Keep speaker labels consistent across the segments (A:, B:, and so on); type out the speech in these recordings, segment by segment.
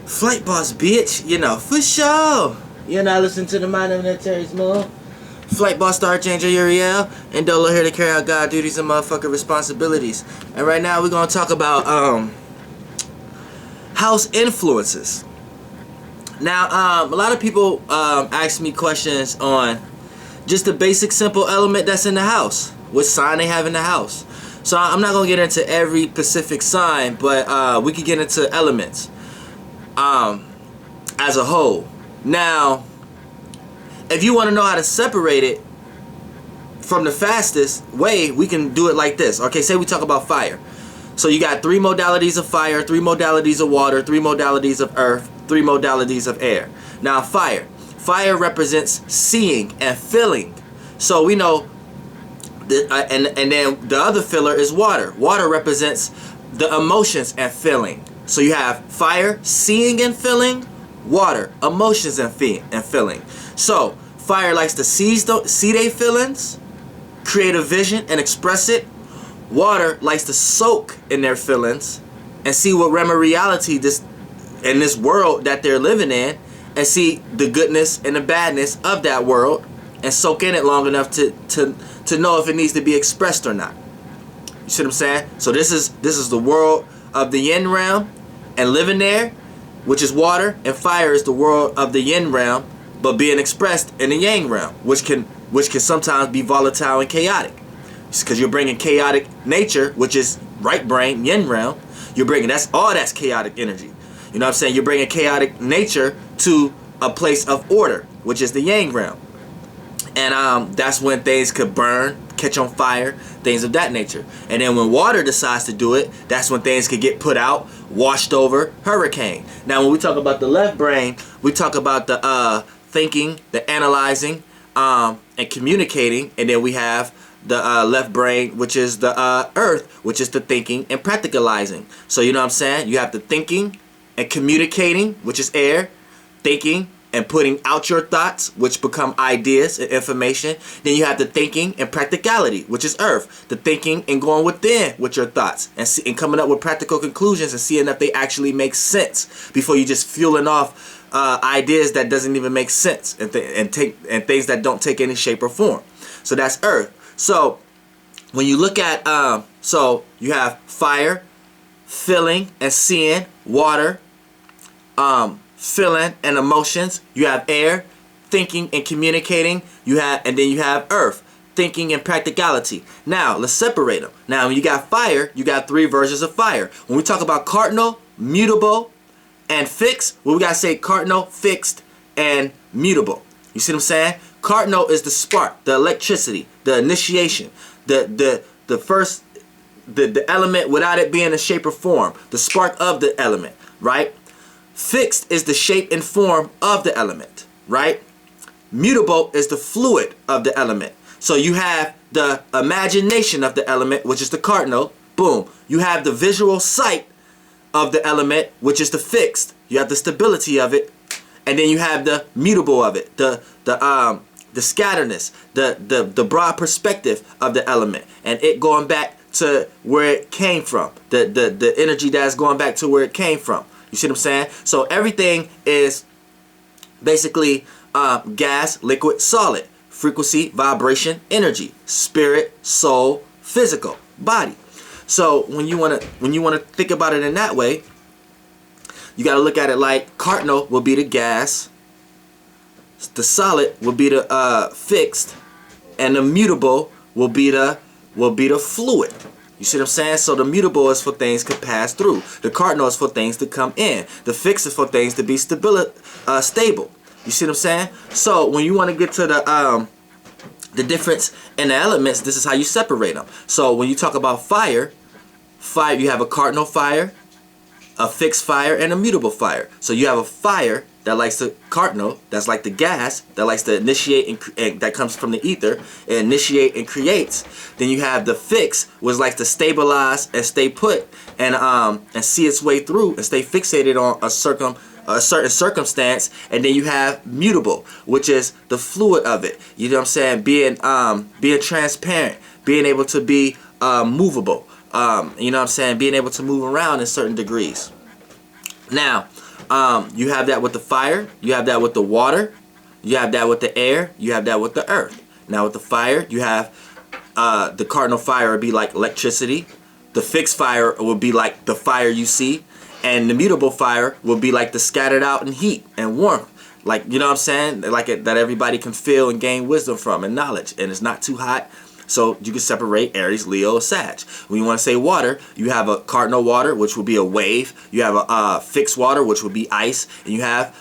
A: Flight boss, bitch. You know, for sure. You're not listening to the Mind of Military's Moon. Flight boss, Star Changer, Uriel, and Dolo here to carry out God duties and motherfucking responsibilities. And right now we're gonna talk about house influences. Now, a lot of people ask me questions on just the basic simple element that's in the house. What sign they have in the house. So I'm not gonna get into every specific sign, but we could get into elements as a whole. Now, if you want to know how to separate it from the fastest way, we can do it like this. Okay, say we talk about fire. So you got 3 modalities of fire, 3 modalities of water, 3 modalities of earth, 3 modalities of air. Now fire. Fire represents seeing and feeling. So we know, and then the other filler is water. Water represents the emotions and feeling. So you have fire, seeing and feeling, water, emotions and feeling. So fire likes to see their feelings, create a vision and express it. Water likes to soak in their feelings and see what realm of reality in this world that they're living in, and see the goodness and the badness of that world and soak in it long enough to know if it needs to be expressed or not. You see what I'm saying? So this is the world of the yin realm and living there, which is water, and fire is the world of the yin realm but being expressed in the yang realm, which can sometimes be volatile and chaotic. Because you're bringing chaotic nature, which is right brain, yin realm. You're bringing that's chaotic energy. You know what I'm saying? You're bringing chaotic nature to a place of order, which is the yang realm. And that's when things could burn, catch on fire, things of that nature. And then when water decides to do it, that's when things could get put out, washed over, hurricane. Now when we talk about the left brain, we talk about the thinking, the analyzing, and communicating. And then we have the left brain, which is the earth, which is the thinking and practicalizing. So you know what I'm saying? You have the thinking and communicating, which is air, thinking and putting out your thoughts, which become ideas and information. Then you have the thinking and practicality, which is earth, the thinking and going within with your thoughts and coming up with practical conclusions and seeing if they actually make sense before you just fueling off ideas that doesn't even make sense and things that don't take any shape or form. So that's earth. So when you look at so you have fire, feeling and seeing, water, feeling and emotions. You have air, thinking and communicating. And then you have earth, thinking and practicality. Now let's separate them. Now when you got fire, you got 3 versions of fire. When we talk about cardinal, mutable, and fixed, well, we gotta say cardinal, fixed, and mutable. You see what I'm saying? Cardinal is the spark, the electricity, the initiation, the first, the element without it being a shape or form, the spark of the element, right? Fixed is the shape and form of the element, right? Mutable is the fluid of the element. So you have the imagination of the element, which is the cardinal. Boom. You have the visual sight of the element, which is the fixed. You have the stability of it, and then you have the mutable of it, the scatterness, the broad perspective of the element, and it going back to where it came from, the energy that's going back to where it came from. You see what I'm saying? So everything is basically gas, liquid, solid, frequency, vibration, energy, spirit, soul, physical, body. So when you wanna think about it in that way, you gotta look at it like cardinal will be the gas, the solid will be the fixed, and the mutable will be the fluid. You see what I'm saying? So the mutable is for things to pass through. The cardinal is for things to come in. The fixed is for things to be stable. You see what I'm saying? So when you want to get to the difference in the elements, this is how you separate them. So when you talk about fire, you have a cardinal fire, a fixed fire, and a mutable fire. So you have a fire that likes the cardinal, that's like the gas, that likes to initiate and that comes from the ether, and initiate and creates. Then you have the fixed, which likes to stabilize and stay put and see its way through and stay fixated on a certain circumstance. And then you have mutable, which is the fluid of it. You know what I'm saying? Being transparent, being able to be movable. You know what I'm saying? Being able to move around in certain degrees. Now, You have that with the fire. You have that with the water. You have that with the air. You have that with the earth. Now with the fire, you have the cardinal fire would be like electricity. The fixed fire would be like the fire you see. And the mutable fire would be like the scattered out in heat and warmth. Like, you know what I'm saying? Like that everybody can feel and gain wisdom from and knowledge. And it's not too hot. So you can separate Aries, Leo, Sag. When you want to say water, you have a cardinal water, which will be a wave. You have a fixed water, which will be ice. And you have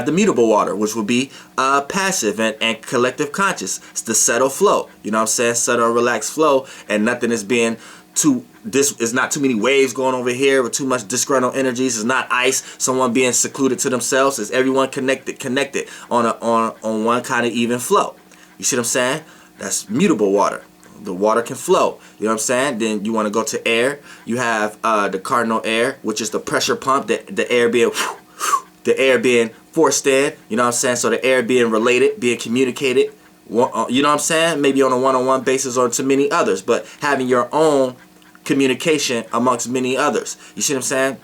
A: the mutable water, which will be passive and collective conscious. It's the settle flow. You know what I'm saying? Settle and relaxed flow. And nothing is being is not too many waves going over here with too much disgruntled energies. It's not ice, someone being secluded to themselves. It's everyone connected on one kind of even flow. You see what I'm saying? That's mutable water. The water can flow. You know what I'm saying? Then you want to go to air. You have the cardinal air, which is the pressure pump. The air being forced in. You know what I'm saying? So the air being related, being communicated. You know what I'm saying? Maybe on a one-on-one basis or to many others, but having your own communication amongst many others. You see what I'm saying?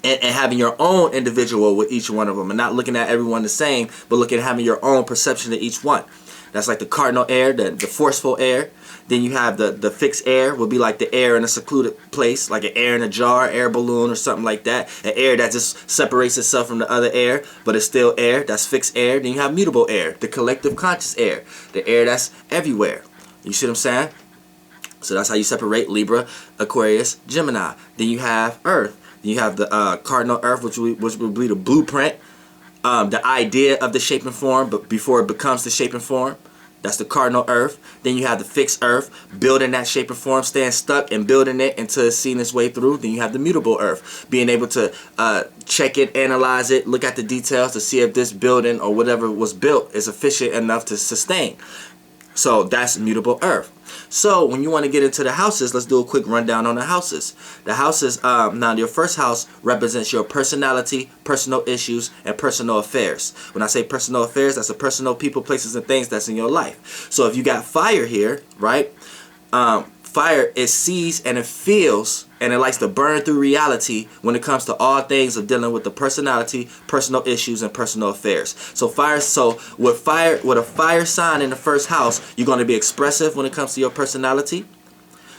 A: And having your own individual with each one of them, and not looking at everyone the same, but looking at having your own perception of each one. That's like the cardinal air, the forceful air. Then you have the fixed air, would be like the air in a secluded place, like an air in a jar, air balloon or something like that. An air that just separates itself from the other air, but it's still air. That's fixed air. Then you have mutable air, the collective conscious air, the air that's everywhere. You see what I'm saying? So that's how you separate Libra, Aquarius, Gemini. Then you have Earth. Then you have the cardinal Earth, which will be the blueprint, the idea of the shape and form, but before it becomes the shape and form. That's the cardinal Earth. Then you have the fixed Earth, building that shape and form, staying stuck and building it until it's seen its way through. Then you have the mutable Earth, being able to check it, analyze it, look at the details to see if this building or whatever was built is efficient enough to sustain. So that's mutable Earth. So when you want to get into the houses, let's do a quick rundown on the houses. The houses, now your first house represents your personality, personal issues, and personal affairs. When I say personal affairs, that's the personal people, places, and things that's in your life. So if you got fire here, right? Fire, it sees and it feels and it likes to burn through reality when it comes to all things of dealing with the personality, personal issues, and personal affairs. So with a fire sign in the first house, you're going to be expressive when it comes to your personality.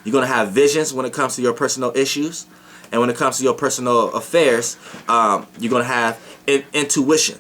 A: You're going to have visions when it comes to your personal issues. And when it comes to your personal affairs, you're going to have intuition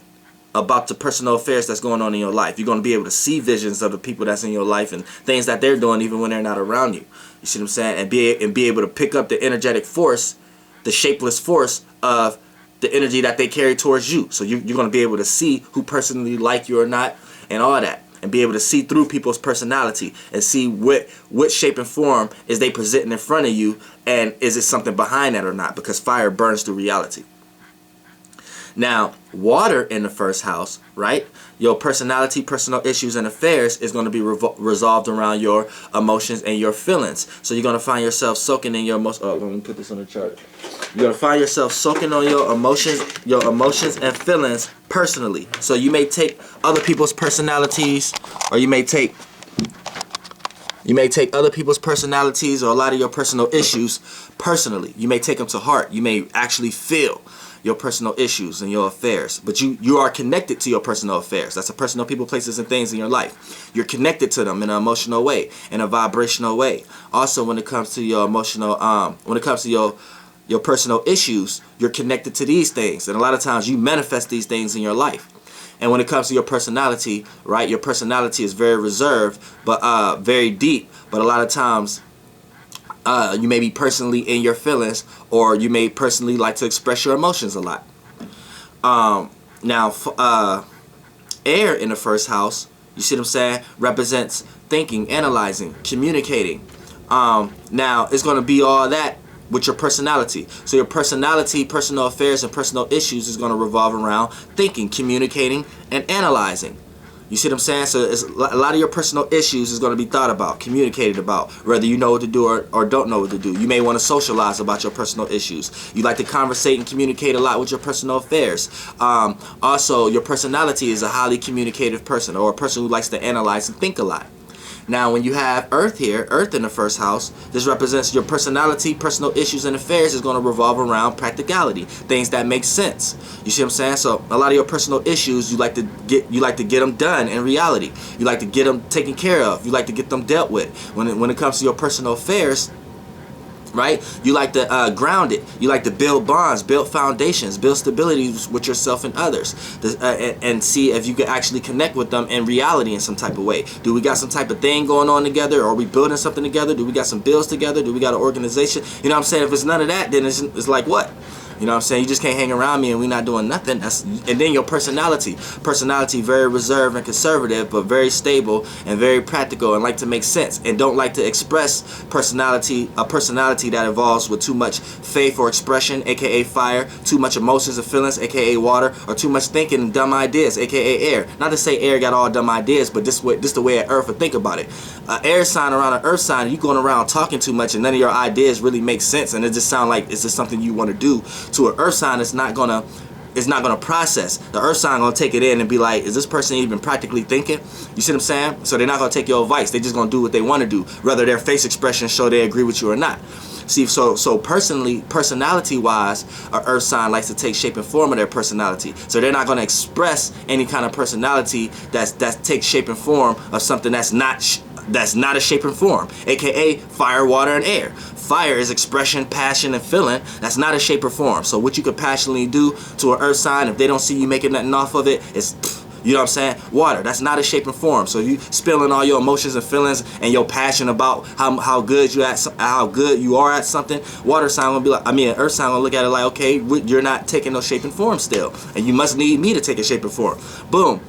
A: about the personal affairs that's going on in your life. You're going to be able to see visions of the people that's in your life and things that they're doing even when they're not around you. You see what I'm saying? And be able to pick up the energetic force, the shapeless force of the energy that they carry towards you. So you're going to be able to see who personally like you or not and all that. And be able to see through people's personality and see what shape and form is they presenting in front of you, and is it something behind that or not, because fire burns through reality. Now, water in the first house, right? Your personality, personal issues, and affairs is going to be resolved around your emotions and your feelings. So you're going to find yourself soaking in your emotions. Oh, let me put this on the chart. You're going to find yourself soaking on your emotions and feelings personally. So you may take other people's personalities, or you may take other people's personalities or a lot of your personal issues personally. You may take them to heart. You may actually feel your personal issues and your affairs, but you are connected to your personal affairs. That's the personal people, places, and things in your life. You're connected to them in an emotional way, in a vibrational way. Also, when it comes to your emotional, when it comes to your personal issues, you're connected to these things, and a lot of times you manifest these things in your life. And when it comes to your personality, right, your personality is very reserved, but very deep. But a lot of times, you may be personally in your feelings, or you may personally like to express your emotions a lot. Now, air in the first house, you see what I'm saying, represents thinking, analyzing, communicating. Now, it's going to be all that with your personality. So your personality, personal affairs, and personal issues is going to revolve around thinking, communicating, and analyzing. You see what I'm saying? So it's a lot of your personal issues is going to be thought about, communicated about, whether you know what to do or don't know what to do. You may want to socialize about your personal issues. You like to conversate and communicate a lot with your personal affairs. Also, your personality is a highly communicative person, or a person who likes to analyze and think a lot. Now, when you have Earth here, Earth in the first house, this represents your personality, personal issues, and affairs is going to revolve around practicality, things that make sense. You see what I'm saying? So a lot of your personal issues, you like to get them done in reality. You like to get them taken care of. You like to get them dealt with. When it comes to your personal affairs, right? You like to ground it. You like to build bonds, build foundations, build stability with yourself and others, and see if you can actually connect with them in reality in some type of way. Do we got some type of thing going on together? Are we building something together? Do we got some bills together? Do we got an organization? You know what I'm saying? If it's none of that, then it's like what? You know what I'm saying? You just can't hang around me and we not doing nothing. And then your personality. Personality, very reserved and conservative, but very stable and very practical and like to make sense. And don't like to express a personality that involves with too much faith or expression, aka fire, too much emotions and feelings, aka water, or too much thinking and dumb ideas, aka air. Not to say air got all dumb ideas, but this the way an Earth would think about it. An air sign around an Earth sign, you going around talking too much and none of your ideas really make sense, and it just sound like it's just something you want to do. To an Earth sign, it's not gonna process. The Earth sign gonna take it in and be like, is this person even practically thinking? You see what I'm saying? So they're not gonna take your advice. They just gonna do what they want to do, whether their face expressions show they agree with you or not. See, so personality wise, an Earth sign likes to take shape and form of their personality. So they're not gonna express any kind of personality that takes shape and form of something that's not a shape and form, aka fire, water, and air. Fire is expression, passion, and feeling. That's not a shape or form. So what you could passionately do to an Earth sign, if they don't see you making nothing off of it, it's, you know what I'm saying? Water, that's not a shape and form. So you spilling all your emotions and feelings and your passion about how good you are at something, water sign gonna be like, Earth sign gonna look at it like, okay, you're not taking no shape and form still, and you must need me to take a shape and form. Boom.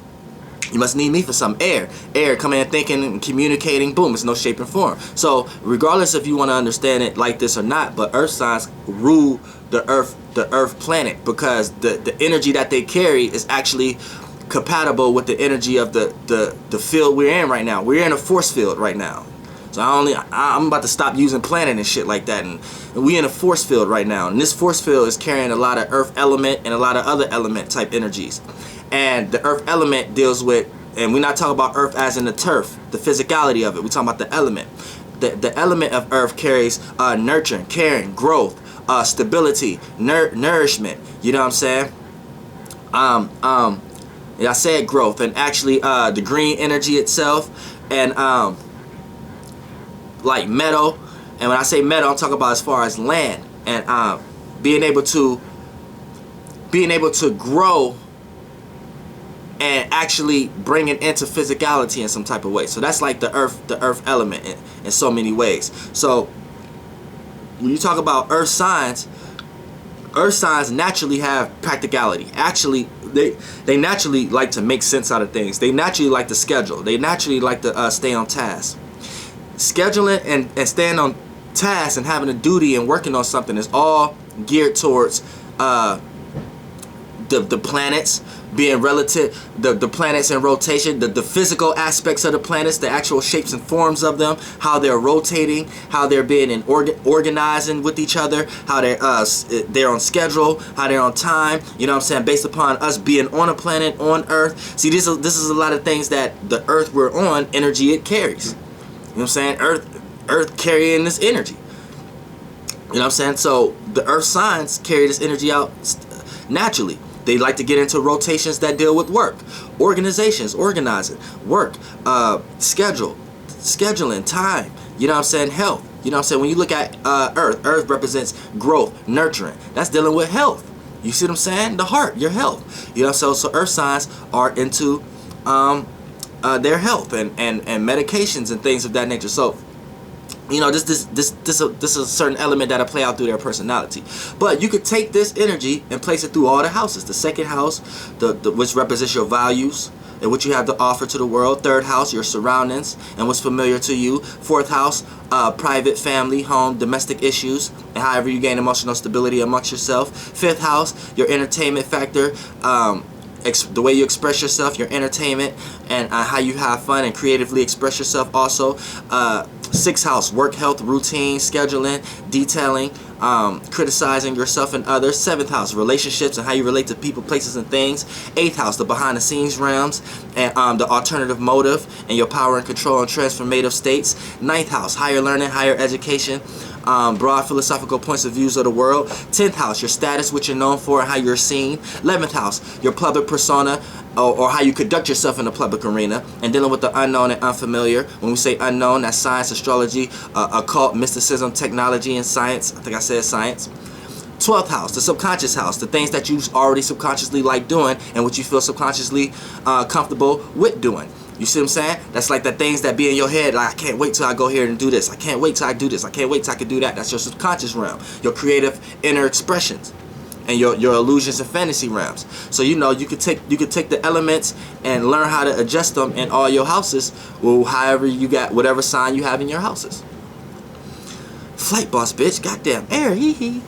A: You must need me for some air coming in thinking and communicating. Boom, it's no shape and form. So regardless if you want to understand it like this or not, but Earth signs rule the Earth planet, because the energy that they carry is actually compatible with the energy of the field we're in right now. We're in a force field right now. So I'm about to stop using planet and shit like that, and we in a force field right now, and this force field is carrying a lot of Earth element and a lot of other element type energies. And the Earth element deals with, and we're not talking about Earth as in the turf, the physicality of it. We're talking about the element. The element of Earth carries nurturing, caring, growth, stability, nourishment. You know what I'm saying? I said growth, and actually the green energy itself, and like metal. And when I say metal, I'm talking about as far as land, and being able to grow and actually bring it into physicality in some type of way. So that's like the earth element in so many ways. So when you talk about earth signs naturally have practicality. Actually, they naturally like to make sense out of things. They naturally like to schedule. They naturally like to stay on task. Scheduling and staying on task and having a duty and working on something is all geared towards the planets being relative, the planets in rotation, the physical aspects of the planets, the actual shapes and forms of them, how they're rotating, how they're being organizing with each other, how they're on schedule, how they're on time. You know what I'm saying? Based upon us being on a planet, on Earth. See, this is a lot of things that the Earth we're on, energy it carries. You know what I'm saying? Earth carrying this energy. You know what I'm saying? So the Earth signs carry this energy out naturally. They like to get into rotations that deal with work, organizations, organizing, work, scheduling, time. You know what I'm saying? Health. You know what I'm saying? When you look at Earth represents growth, nurturing. That's dealing with health. You see what I'm saying? The heart, your health. You know, so Earth signs are into their health and medications and things of that nature. So, you know, this is a certain element that'll play out through their personality. But you could take this energy and place it through all the houses. The second house, which represents your values and what you have to offer to the world. Third house, your surroundings and what's familiar to you. Fourth house, private, family, home, domestic issues, and however you gain emotional stability amongst yourself. Fifth house, your entertainment factor, the way you express yourself, your entertainment, and how you have fun and creatively express yourself also. Sixth house, work, health, routine, scheduling, detailing, criticizing yourself and others. 7th house, relationships and how you relate to people, places, and things. 8th house, the behind the scenes realms and the alternative motive and your power and control and transformative states. 9th house, higher learning, higher education, broad philosophical points of views of the world. 10th house, your status, what you're known for and how you're seen. 11th house, your public persona, or how you conduct yourself in the public arena, and dealing with the unknown and unfamiliar. When we say unknown, that's science, astrology, occult, mysticism, technology, and science. I think I said science. 12th house, the subconscious house, the things that you already subconsciously like doing and what you feel subconsciously comfortable with doing. You see what I'm saying? That's like the things that be in your head, like, I can't wait till I go here and do this. I can't wait till I do this. I can't wait till I can do that. That's your subconscious realm, your creative inner expressions, and your illusions and fantasy realms. So you know you could take the elements and learn how to adjust them in all your houses, or however you got whatever sign you have in your houses. Flight boss, bitch. Goddamn air. Hee hee.